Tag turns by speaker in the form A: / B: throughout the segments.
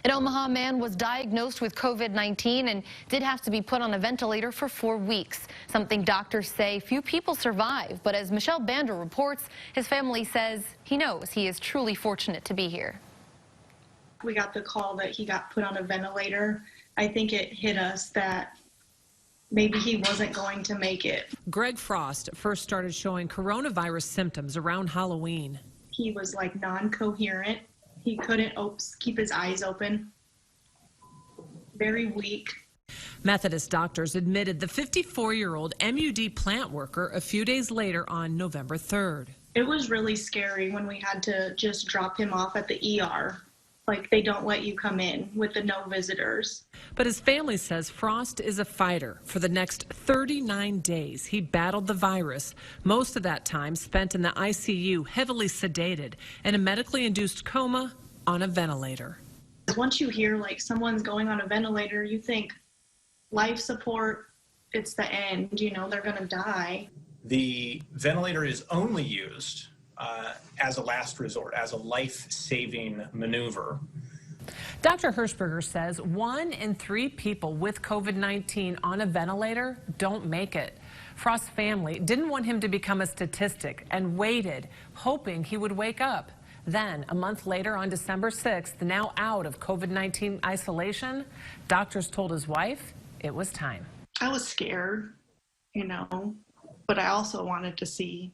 A: An Omaha man was diagnosed with COVID-19 and did have to be put on a ventilator for 4 weeks, something doctors say few people survive. But as Michelle Bander reports, his family says he knows he is truly fortunate to be here.
B: We got the call that he got put on a ventilator. I think it hit us that maybe he wasn't going to make it.
C: Greg Frost first started showing coronavirus symptoms around Halloween.
B: He was like non-coherent. He couldn't keep his eyes open. Very weak.
C: Methodist doctors admitted the 54-year-old MUD plant worker a few days later on November 3rd.
B: It was really scary when we had to just drop him off at the ER. Like, they don't let you come in with the no visitors.
C: But his family says Frost is a fighter. For the next 39 days, he battled the virus. Most of that time spent in the ICU, heavily sedated, in a medically induced coma on a ventilator.
B: Once you hear like someone's going on a ventilator, you think life support, it's the end, you know, they're going to die.
D: The ventilator is only used as a last resort, as a life-saving maneuver.
C: Dr. Hirschberger says 1 in 3 people with COVID-19 on a ventilator don't make it. Frost's family didn't want him to become a statistic and waited, hoping he would wake up. Then, a month later, on December 6th, now out of COVID-19 isolation, doctors told his wife it was time.
B: I was scared, you know, but I also wanted to see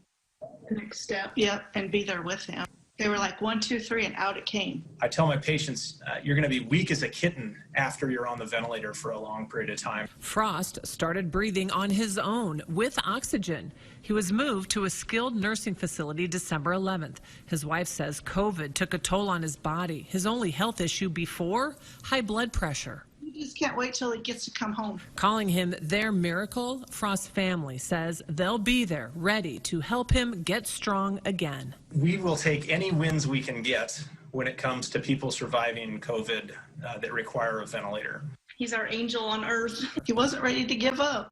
B: the next step, and be there with him. They were like 1, 2, 3, and out it came.
D: I tell my patients, you're going to be weak as a kitten after you're on the ventilator for a long period of time.
C: Frost started breathing on his own with oxygen. He was moved to a skilled nursing facility December 11th. His wife says COVID took a toll on his body. His only health issue before, high blood pressure.
B: You just can't wait till he gets to come home.
C: Calling him their miracle, Frost's family says they'll be there, ready to help him get strong again.
D: We will take any wins we can get when it comes to people surviving COVID that require a ventilator.
B: He's our angel on earth. He wasn't ready to give up.